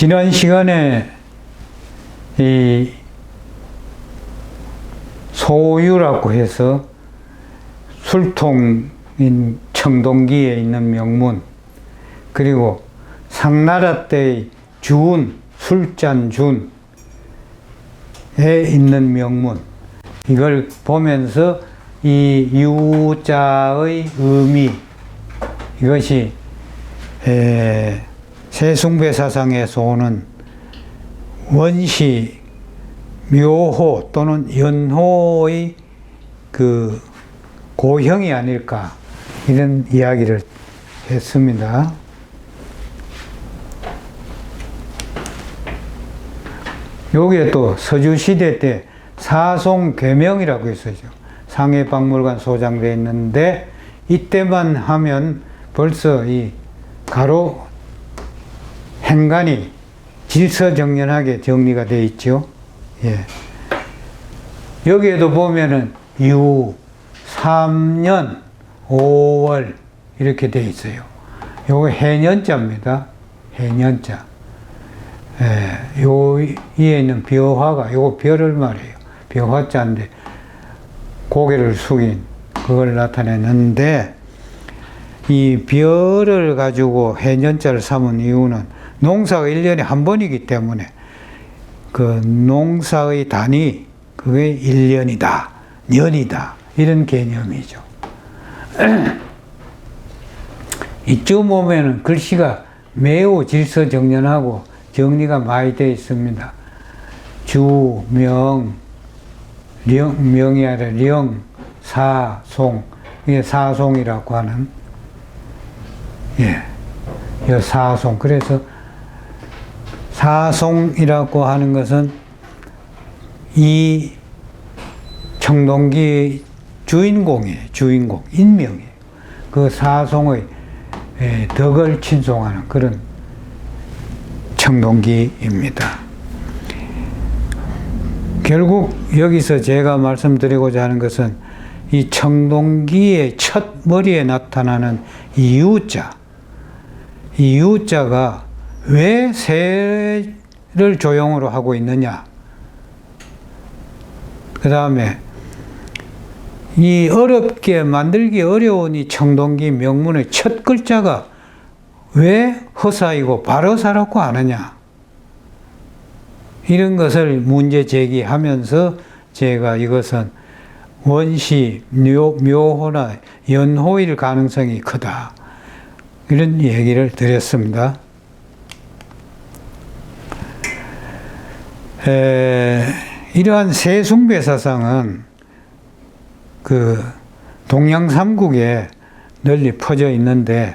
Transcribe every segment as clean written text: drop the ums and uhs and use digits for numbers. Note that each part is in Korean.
지난 시간에 이 소유라고 해서 술통인 청동기에 있는 명문, 그리고 상나라 때의 준, 술잔 준에 있는 명문, 이걸 보면서 이 유자의 의미, 이것이 세숭배 사상에서 오는 원시, 묘호 또는 연호의 그 고형이 아닐까, 이런 이야기를 했습니다. 여기에 또 서주시대 때 사송괴명이라고 있어요. 상해박물관 소장되어 있는데, 이때만 하면 벌써 이 가로 행간이 질서정연하게 정리가 되어 있죠. 예. 여기에도 보면은 유, 3년, 5월 이렇게 되어 있어요. 요거 해년자입니다. 해년자. 예, 요 위에 있는 벼화가, 요거 별을 말해요. 벼화자인데 고개를 숙인 그걸 나타내는데, 이 별을 가지고 해년자를 삼은 이유는 농사가 1년에 한 번이기 때문에 그 농사의 단위, 그게 1년이다, 년이다, 이런 개념이죠. 이쯤 보면은 글씨가 매우 질서정연하고 정리가 많이 되어 있습니다. 주, 명, 명이 아니라 령, 사, 송, 이게 사송이라고 하는, 예, 이 사송. 그래서 사송이라고 하는 것은 이 청동기 주인공이에요. 주인공, 인명이에요. 그 사송의 덕을 친송하는 그런 청동기입니다. 결국 여기서 제가 말씀드리고자 하는 것은 이 청동기의 첫 머리에 나타나는 이 유자, 이 유자가 왜 새를 조형으로 하고 있느냐, 그 다음에 이 어렵게 만들기 어려운 이 청동기 명문의 첫 글자가 왜 허사이고 발허사라고 하느냐, 이런 것을 문제 제기하면서 제가 이것은 원시, 묘호나 연호일 가능성이 크다, 이런 얘기를 드렸습니다. 이러한 세숭배 사상은 그 동양 삼국에 널리 퍼져 있는데,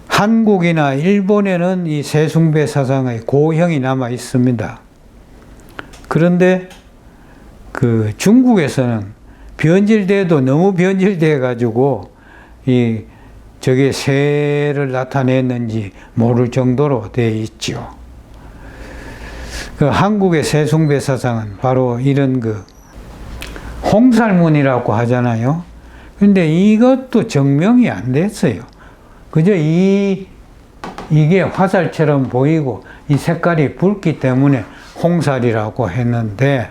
한국이나 일본에는 이 세숭배 사상의 고형이 남아 있습니다. 그런데 그 중국에서는 변질돼도 너무 변질돼 가지고 저게 새를 나타냈는지 모를 정도로 되어 있죠. 그 한국의 세숭배 사상은 바로 이런 그 홍살문이라고 하잖아요. 근데 이것도 증명이 안 됐어요. 그저 이게 화살처럼 보이고 이 색깔이 붉기 때문에 홍살이라고 했는데,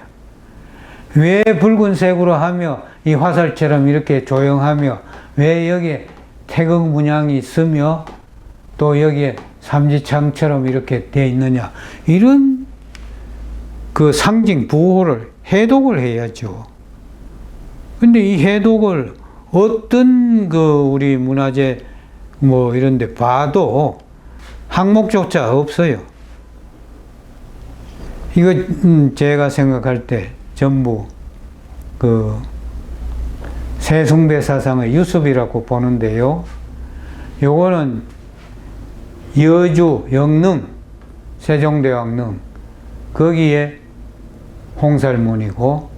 왜 붉은색으로 하며 이 화살처럼 이렇게 조형하며 왜 여기에 태극 문양이 있으며 또 여기에 삼지창처럼 이렇게 되어 있느냐, 이런 그 상징 부호를 해독을 해야죠. 근데 이 해독을 어떤 그 우리 문화재 뭐 이런 데 봐도 항목조차 없어요. 이거 제가 생각할 때 전부 그 세숭배 사상의 유습이라고 보는데요. 요거는 여주, 영릉, 세종대왕릉, 거기에 홍살문이고,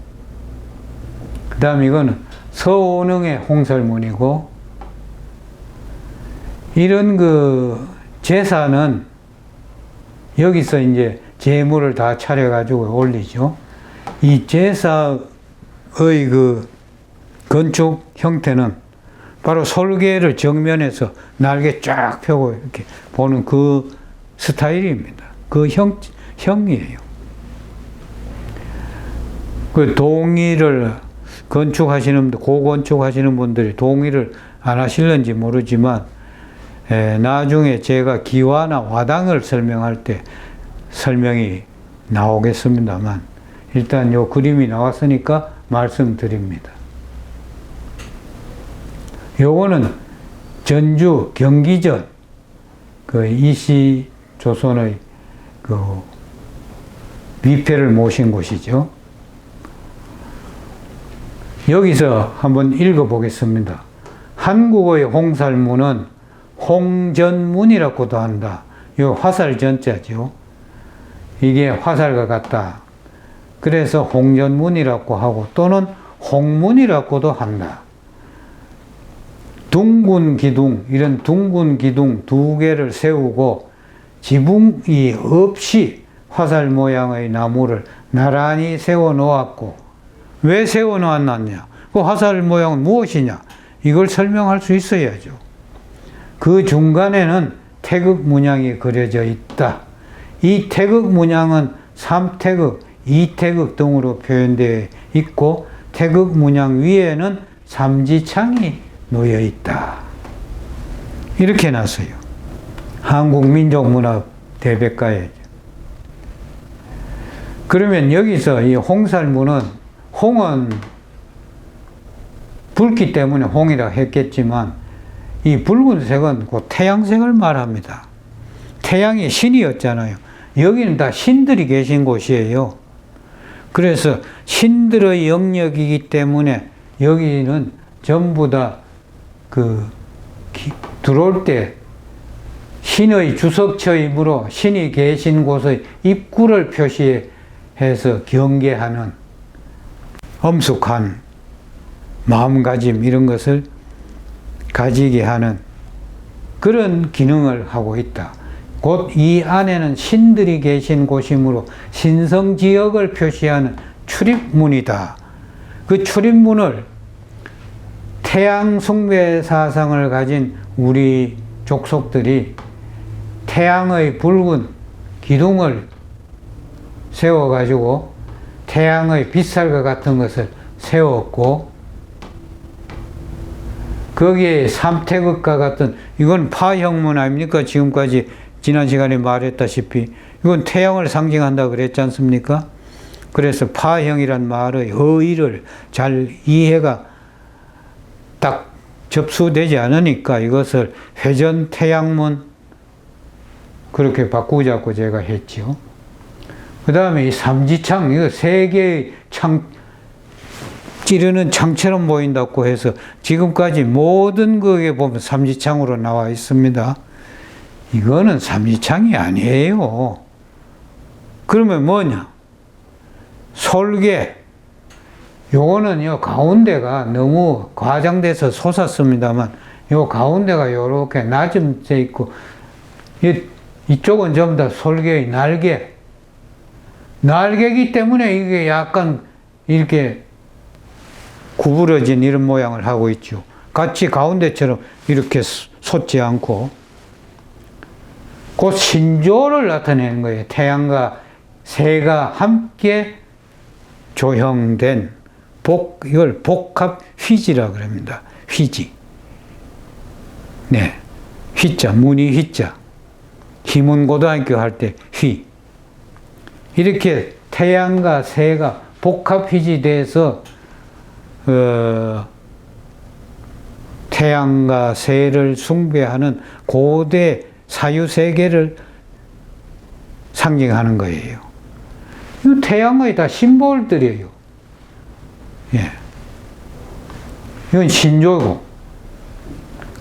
그 다음 이거는 서오능의 홍살문이고, 이런 그 제사는 여기서 이제 제물을 다 차려가지고 올리죠. 이 제사의 그 건축 형태는 바로 솔개를 정면에서 날개 쫙 펴고 이렇게 보는 그 스타일입니다. 그 형이에요. 그 동의를 건축하시는, 고건축하시는 분들이 동의를 안 하실는지 모르지만, 나중에 제가 기와나 화당을 설명할 때 설명이 나오겠습니다만, 일단 요 그림이 나왔으니까 말씀드립니다. 요거는 전주 경기전 그 이씨 조선의 그 위패를 모신 곳이죠. 여기서 한번 읽어보겠습니다. 한국의 홍살문은 홍전문이라고도 한다. 이 화살 전자죠. 이게 화살과 같다. 그래서 홍전문이라고 하고 또는 홍문이라고도 한다. 둥근 기둥, 이런 둥근 기둥 두 개를 세우고 지붕이 없이 화살 모양의 나무를 나란히 세워 놓았고, 왜 세워 놓았느냐? 그 화살 모양은 무엇이냐? 이걸 설명할 수 있어야죠. 그 중간에는 태극 문양이 그려져 있다. 이 태극 문양은 3태극, 2태극 등으로 표현되어 있고, 태극 문양 위에는 삼지창이 놓여 있다. 이렇게 놨어요. 한국민족문화 대백과에. 그러면 여기서 이 홍살문은, 홍은 붉기 때문에 홍이라 했겠지만, 이 붉은색은 그 태양색을 말합니다. 태양이 신이었잖아요. 여기는 다 신들이 계신 곳이에요. 그래서 신들의 영역이기 때문에 여기는 전부 다 들어올 때 신의 주석처이므로 신이 계신 곳의 입구를 표시해서 경계하는 엄숙한 마음가짐, 이런 것을 가지게 하는 그런 기능을 하고 있다. 곧 이 안에는 신들이 계신 곳이므로 신성지역을 표시하는 출입문이다. 그 출입문을 태양 숭배 사상을 가진 우리 족속들이 태양의 붉은 기둥을 세워가지고 태양의 빛살과 같은 것을 세웠고, 거기에 삼태극과 같은, 이건 파형문 아닙니까? 지금까지 지난 시간에 말했다시피 이건 태양을 상징한다 그랬지 않습니까? 그래서 파형이란 말의 의의를 잘 이해가 딱 접수되지 않으니까 이것을 회전태양문 그렇게 바꾸자고 제가 했지요. 그 다음에 이 삼지창, 이거 세 개의 창, 찌르는 창처럼 보인다고 해서 지금까지 모든 거에 보면 삼지창으로 나와 있습니다. 이거는 삼지창이 아니에요. 그러면 뭐냐? 솔개. 요거는 요 가운데가 너무 과장돼서 솟았습니다만, 요 가운데가 요렇게 낮음돼 있고, 이쪽은 전부 다 솔개의 날개. 날개이기 때문에 이게 약간 이렇게 구부러진 이런 모양을 하고 있죠. 같이 가운데처럼 이렇게 솟지 않고, 그 신조를 나타내는 거예요. 태양과 새가 함께 조형된 이걸 복합 휘지라 그럽니다. 휘지. 네. 휘자, 문이 휘자. 희문고등학교 할 때 휘. 이렇게 태양과 새가 복합 휘지돼서 태양과 새를 숭배하는 고대 사유세계를 상징하는 거예요. 이 태양의 다 심볼들이에요. 예. 이건 신조고.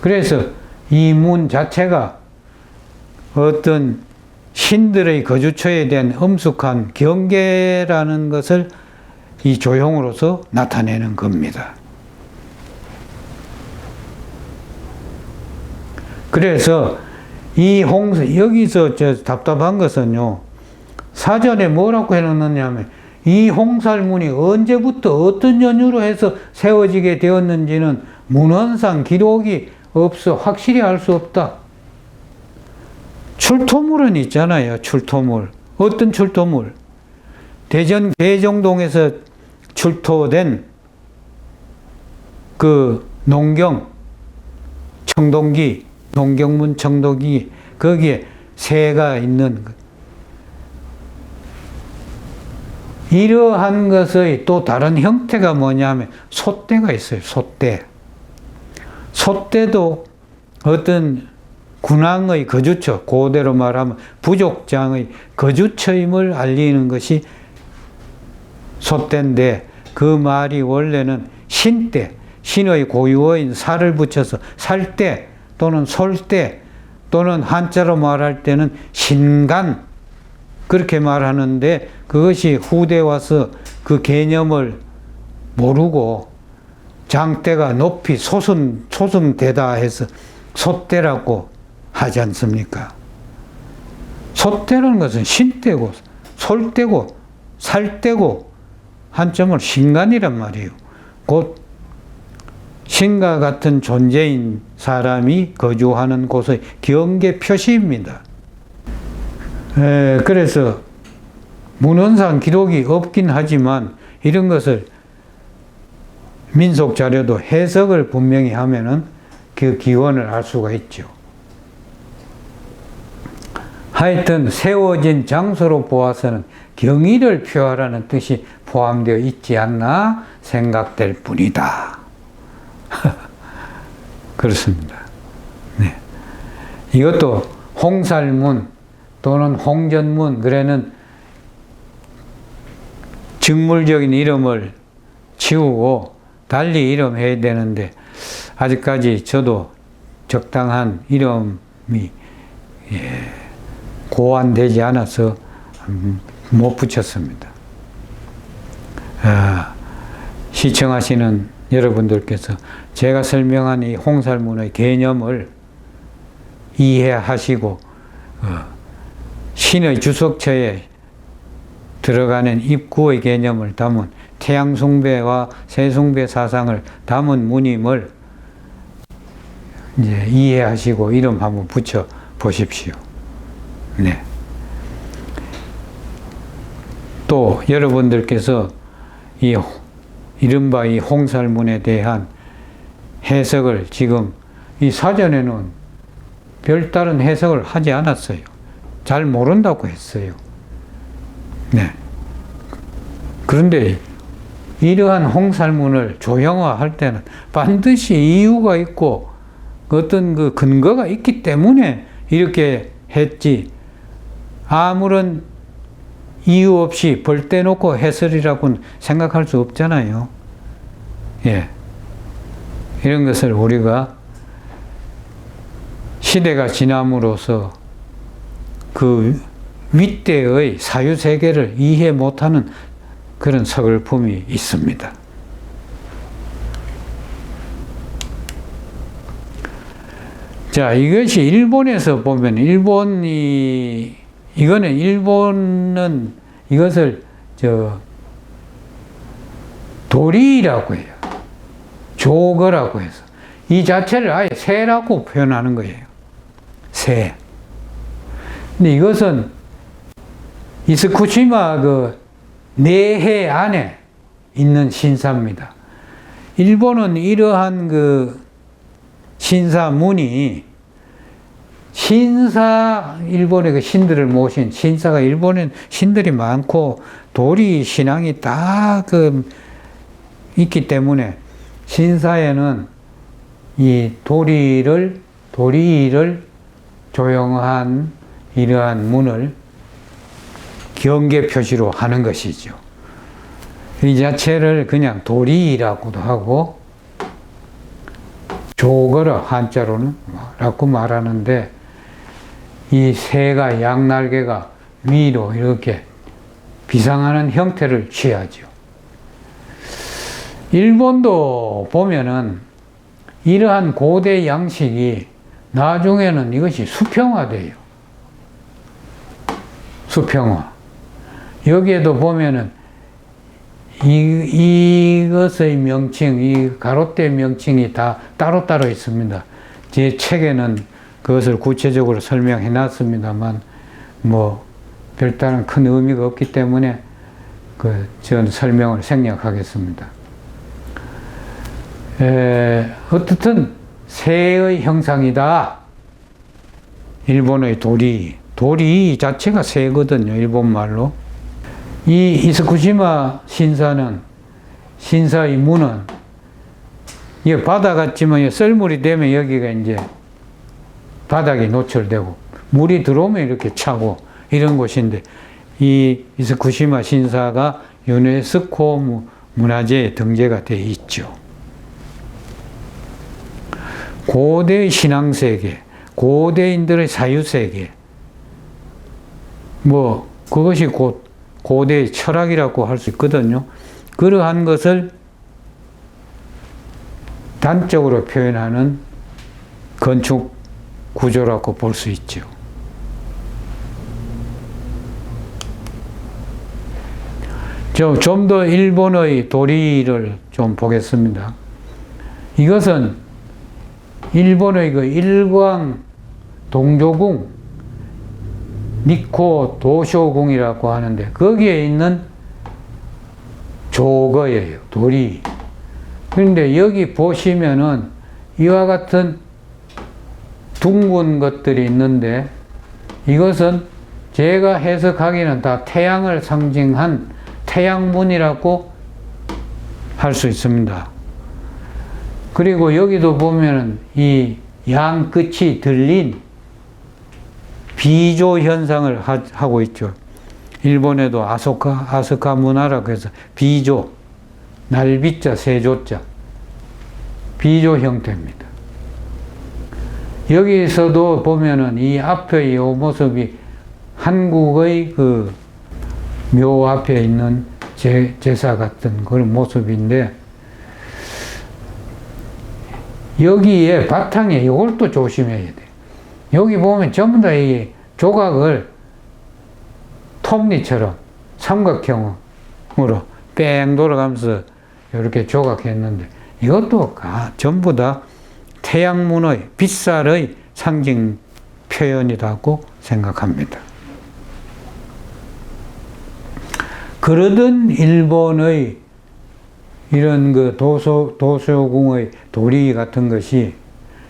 그래서 이 문 자체가 어떤 신들의 거주처에 대한 엄숙한 경계라는 것을 이 조형으로서 나타내는 겁니다. 그래서 이 여기서 답답한 것은요, 사전에 뭐라고 해놓느냐면, 이 홍살문이 언제부터 어떤 연유로 해서 세워지게 되었는지는 문헌상 기록이 없어 확실히 알 수 없다. 출토물은 있잖아요. 출토물. 어떤 출토물? 대전 계정동에서 출토된 그 농경, 청동기, 농경문 청동기, 거기에 새가 있는 것. 이러한 것의 또 다른 형태가 뭐냐면 솥대가 있어요. 솥대. 솥대도 어떤 군왕의 거주처, 고대로 말하면 부족장의 거주처임을 알리는 것이 솥대인데, 그 말이 원래는 신대, 신의 고유어인 살을 붙여서 살대 또는 솔대 또는 한자로 말할 때는 신간, 그렇게 말하는데, 그것이 후대 와서 그 모르고 장대가 높이 소승되다 해서 솥대라고 하지 않습니까? 솥대라는 것은 신대고 솔대고 살대고 한점을 신간이란 말이에요. 곧 신과 같은 존재인 사람이 거주하는 곳의 경계 표시입니다. 그래서 문헌상 기록이 없긴 하지만 이런 것을 민속 자료도 해석을 분명히 하면은 그 기원을 알 수가 있죠. 하여튼 세워진 장소로 보아서는 경의를 표하라는 뜻이 포함되어 있지 않나 생각될 뿐이다. 그렇습니다. 네. 이것도 홍살문 또는 홍전문, 그래는 직물적인 이름을 지우고 달리 이름해야 되는데, 아직까지 저도 적당한 이름이 고안되지 않아서 못 붙였습니다. 시청하시는 여러분들께서 제가 설명한 이 홍살문의 개념을 이해하시고 신의 주석처에 들어가는 입구의 개념을 담은 태양숭배와 세숭배 사상을 담은 문임을 이제 이해하시고 이름 한번 붙여 보십시오. 네. 또 여러분들께서 이른바 이 홍살문에 대한 해석을 지금 이 사전에는 별다른 해석을 하지 않았어요. 잘 모른다고 했어요. 네. 그런데 이러한 홍살문을 조형화할 때는 반드시 이유가 있고 어떤 그 근거가 있기 때문에 이렇게 했지, 아무런 이유 없이 벌 떼놓고 해설이라고는 생각할 수 없잖아요. 예. 이런 것을 우리가 시대가 지남으로써 그 윗대의 사유세계를 이해 못하는 그런 서글픔이 있습니다. 자, 이것이 일본에서 보면, 일본은 이것을 도리라고 해요. 조거라고 해서 이 자체를 아예 새라고 표현하는 거예요. 새. 근데 이것은 이스쿠시마 그 내해 안에 있는 신사입니다. 일본은 이러한 그 신사문이 일본의 그 신들을 모신 신사가, 일본엔 신들이 많고 도리 신앙이 다 있기 때문에 신사에는 이 도리를 조형한 이러한 문을 경계 표시로 하는 것이죠. 이 자체를 그냥 도리라고도 하고 조거라 한자로는 라고 말하는데, 이 새가 양날개가 위로 이렇게 비상하는 형태를 취하죠. 일본도 보면은 이러한 고대 양식이 나중에는 이것이 수평화돼요. 수평화. 여기에도 보면은 이것의 명칭, 이 가로대 명칭이 다 따로따로 있습니다. 제 책에는 그것을 구체적으로 설명해 놨습니다만 뭐 별다른 큰 의미가 없기 때문에 전 설명을 생략하겠습니다. 어떻든 새의 형상이다. 일본의 도리 자체가 새거든요. 일본말로. 이 이스쿠시마 신사의 문은 이게 바다 같지만 썰물이 되면 여기가 이제 바닥이 노출되고 물이 들어오면 이렇게 차고 이런 곳인데 이 이스쿠시마 신사가 유네스코 문화재에 등재가 되어 있죠. 고대의 신앙세계, 고대인들의 사유세계, 그것이 고대의 철학이라고 할 수 있거든요. 그러한 것을 단적으로 표현하는 건축 구조라고 볼 수 있죠. 좀 더 일본의 도리를 좀 보겠습니다. 이것은 일본의 일광 동조궁, 니코 도쇼궁이라고 하는데 거기에 있는 조거예요. 도리. 그런데 여기 보시면은 이와 같은 둥근 것들이 있는데 이것은 제가 해석하기는 다 태양을 상징한 태양문이라고 할 수 있습니다. 그리고 여기도 보면은 이 양 끝이 들린 비조 현상을 하고 있죠. 일본에도 아소카 문화라고 해서 비조, 날비자, 세조자, 비조 형태입니다. 여기서도 보면은 이 앞에 이 모습이 한국의 묘 앞에 있는 제사 같은 그런 모습인데 여기에 바탕에 이걸 또 조심해야 돼. 여기 보면 전부 다 이 조각을 톱니처럼 삼각형으로 뺑 돌아가면서 이렇게 조각했는데 이것도 전부 다 태양문의 빛살의 상징 표현이라고 생각합니다. 그러던 일본의 이런 도소궁의 도리 같은 것이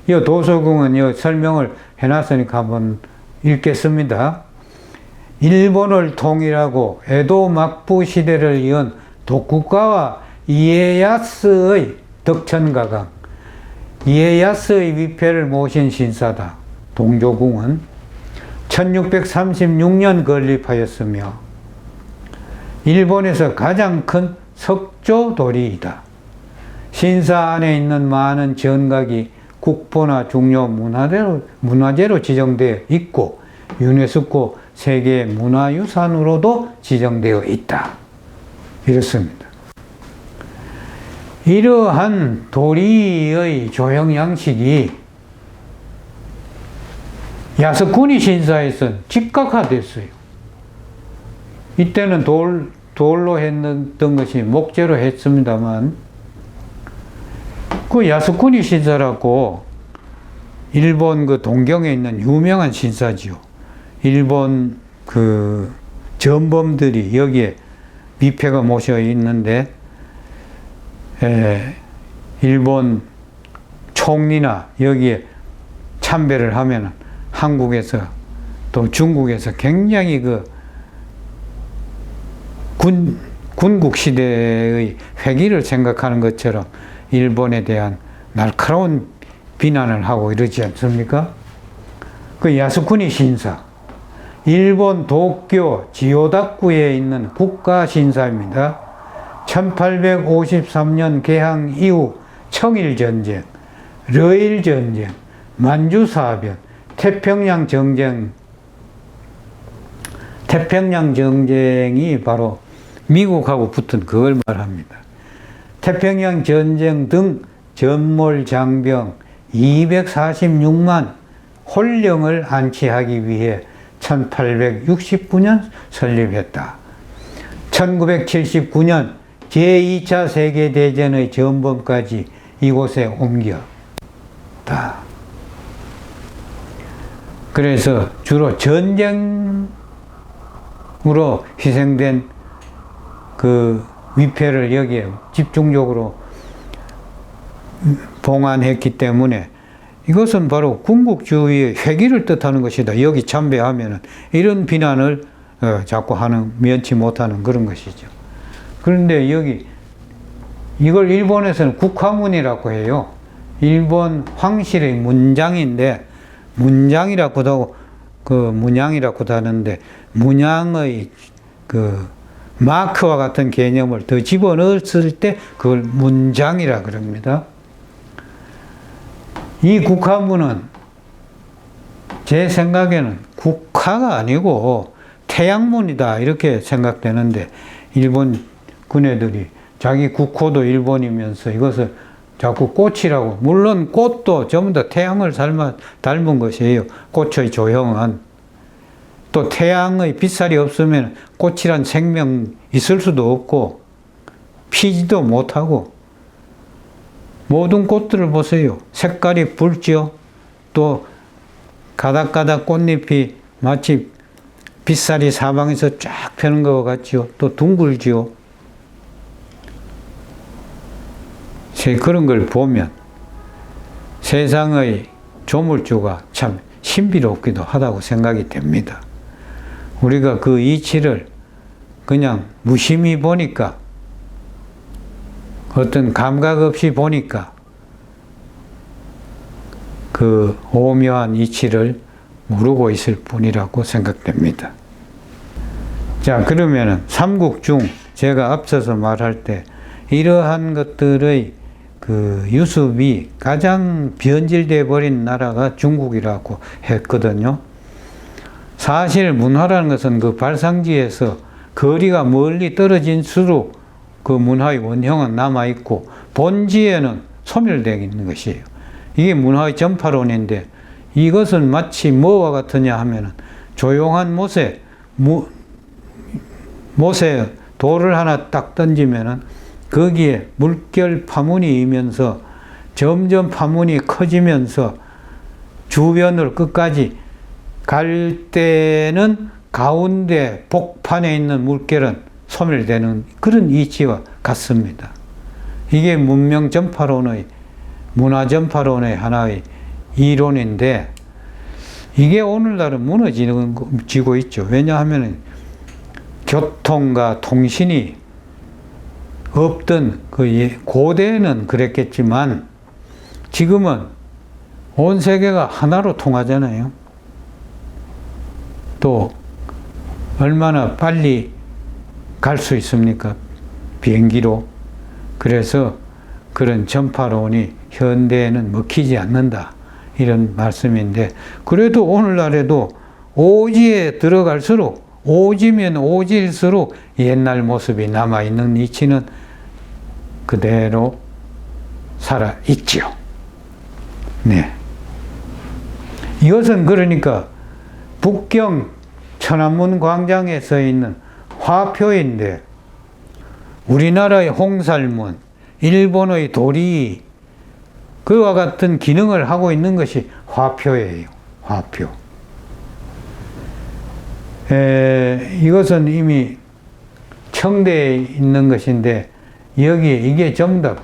이 도소궁은 설명을 해놨으니까 한번 읽겠습니다. 일본을 통일하고 에도 막부 시대를 이은 도쿠가와 이에야스의 덕천가강, 이에야스의 위패를 모신 신사다. 동조궁은 1636년 건립하였으며 일본에서 가장 큰 석조도리이다. 신사 안에 있는 많은 전각이 국보나 중요 문화재로 지정되어 있고 유네스코 세계 문화유산으로도 지정되어 있다. 이렇습니다. 이러한 도리의 조형 양식이 야스쿠니 신사에서는 직각화됐어요. 이때는 돌로 했던 것이 목재로 했습니다만 그 야스쿠니 신사라고 일본 동경에 있는 유명한 신사지요. 일본 전범들이 여기에 미패가 모셔 있는데 일본 총리나 여기에 참배를 하면 한국에서 또 중국에서 굉장히 군국 시대의 회기를 생각하는 것처럼 일본에 대한 날카로운 비난을 하고 이러지 않습니까? 그 야스쿠니 신사, 일본 도쿄 지오다쿠에 있는 국가 신사입니다. 1853년 개항 이후 청일전쟁, 러일전쟁, 만주사변, 태평양 전쟁이 바로 미국하고 붙은 그걸 말합니다. 태평양 전쟁 등 전몰 장병 246만 홀령을 안치하기 위해 1869년 설립했다. 1979년 제2차 세계대전의 전범까지 이곳에 옮겼다. 그래서 주로 전쟁으로 희생된 그 위패를 여기에 집중적으로 봉안했기 때문에 이것은 바로 군국주의의 회귀를 뜻하는 것이다. 여기 참배하면은 이런 비난을 자꾸 면치 못하는 그런 것이죠. 그런데 여기 이걸 일본에서는 국화문이라고 해요. 일본 황실의 문장인데 문장이라고도 하고 그 문양이라고도 하는데 문양의 그 마크와 같은 개념을 더 집어넣었을 때 그걸 문장이라 그럽니다. 이 국화문은 제 생각에는 국화가 아니고 태양문이다 이렇게 생각되는데 일본 군애들이 자기 국호도 일본이면서 이것을 자꾸 꽃이라고, 물론 꽃도 전부 다 태양을 닮은 것이에요. 꽃의 조형은. 또 태양의 빛살이 없으면 꽃이란 생명 있을 수도 없고 피지도 못하고, 모든 꽃들을 보세요. 색깔이 붉죠. 또 가닥가닥 꽃잎이 마치 빛살이 사방에서 쫙 펴는 것 같죠. 또 둥글지요. 그런 걸 보면 세상의 조물주가 참 신비롭기도 하다고 생각이 됩니다. 우리가 그 이치를 그냥 무심히 보니까, 어떤 감각 없이 보니까 그 오묘한 이치를 모르고 있을 뿐이라고 생각됩니다. 자, 그러면은 삼국 중 제가 앞서서 말할 때 이러한 것들의 그 유습이 가장 변질되어 버린 나라가 중국이라고 했거든요. 사실 문화라는 것은 그 발상지에서 거리가 멀리 떨어질수록 그 문화의 원형은 남아있고 본지에는 소멸되어 있는 것이에요. 이게 문화의 전파론인데, 이것은 마치 뭐와 같으냐 하면은 조용한 못에 돌을 하나 딱 던지면은 거기에 물결 파문이 이면서 점점 파문이 커지면서 주변으로 끝까지 갈 때는 가운데 복판에 있는 물결은 소멸되는 그런 이치와 같습니다. 이게 문명 전파론의, 문화 전파론의 하나의 이론인데, 이게 오늘날은 무너지고 있죠. 왜냐하면 교통과 통신이 없던 그 고대에는 그랬겠지만 지금은 온 세계가 하나로 통하잖아요. 또 얼마나 빨리 갈 수 있습니까? 비행기로. 그래서 그런 전파론이 현대에는 먹히지 않는다, 이런 말씀인데, 그래도 오늘날에도 오지에 들어갈수록, 오지면 오지일수록 옛날 모습이 남아있는 이치는 그대로 살아있지요. 네. 이것은 그러니까 북경 천안문 광장에 서 있는 화표인데, 우리나라의 홍살문, 일본의 도리, 그와 같은 기능을 하고 있는 것이 화표예요. 화표. 이것은 이미 청대에 있는 것인데, 여기에 이게 정답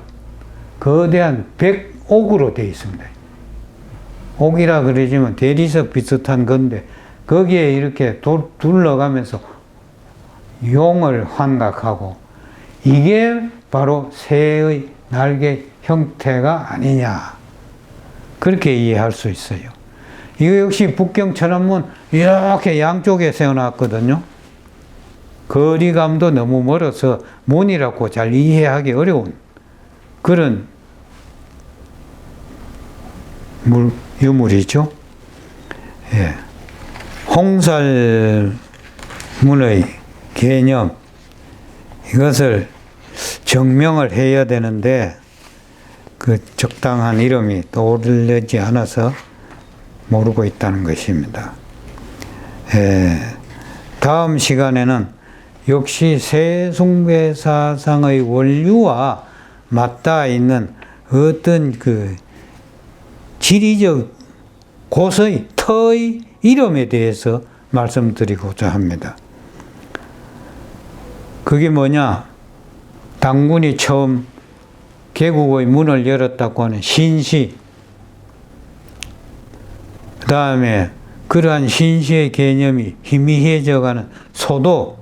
거대한 백옥으로 되어 있습니다. 옥이라 그러지만 대리석 비슷한 건데, 거기에 이렇게 둘러가면서 용을 환각하고, 이게 바로 새의 날개 형태가 아니냐, 그렇게 이해할 수 있어요. 이거 역시 북경 천안문 이렇게 양쪽에 세워놨거든요. 거리감도 너무 멀어서 문이라고 잘 이해하기 어려운 그런 유물이죠. 예. 홍살문의 개념, 이것을 정명을 해야 되는데 그 적당한 이름이 떠오르지 않아서 모르고 있다는 것입니다. 다음 시간에는 역시 세숭배 사상의 원류와 맞닿아 있는 어떤 그 지리적 곳의 터의 이름에 대해서 말씀드리고자 합니다. 그게 뭐냐? 당군이 처음 개국의 문을 열었다고 하는 신시, 그 다음에 그러한 신시의 개념이 희미해져가는 소도,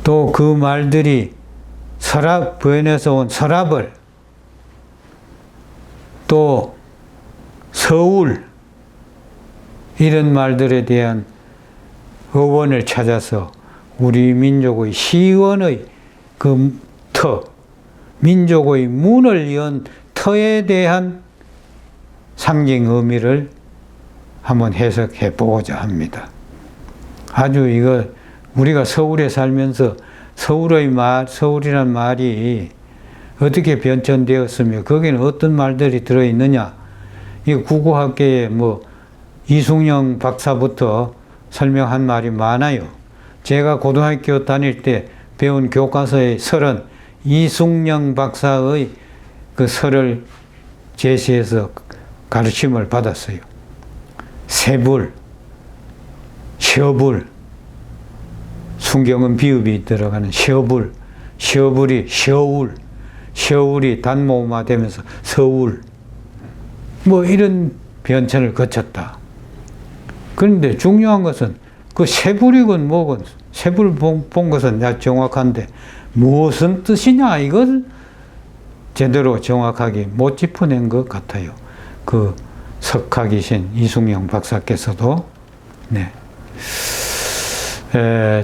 또 그 말들이 서랍, 부연에서 온 서랍을, 또 서울, 이런 말들에 대한 어원을 찾아서 우리 민족의 시원의 그 터, 민족의 문을 연 터에 대한 상징 의미를 한번 해석해 보고자 합니다. 아주 이거 우리가 서울에 살면서 서울이란 말이 어떻게 변천되었으며 거기는 어떤 말들이 들어있느냐, 이 국어학계에 뭐 이숙영 박사부터 설명한 말이 많아요. 제가 고등학교 다닐 때 배운 교과서의 설은 이숙영 박사의 그 설을 제시해서 가르침을 받았어요. 세불, 셔불, 순경은 비읍이 들어가는 셔불, 셔불이 셔울, 셔울이 단모음화 되면서 서울, 뭐 이런 변천을 거쳤다. 그런데 중요한 것은 그 세불이건 뭐건 세불 본 것은 정확한데 무엇은 뜻이냐, 이걸 제대로 정확하게 못 짚어낸 것 같아요. 그 석학이신 이숙영 박사께서도. 네.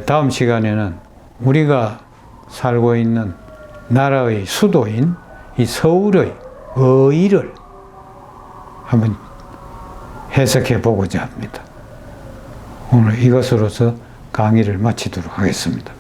다음 시간에는 우리가 살고 있는 나라의 수도인 이 서울의 의의를 한번 해석해 보고자 합니다. 오늘 이것으로서 강의를 마치도록 하겠습니다.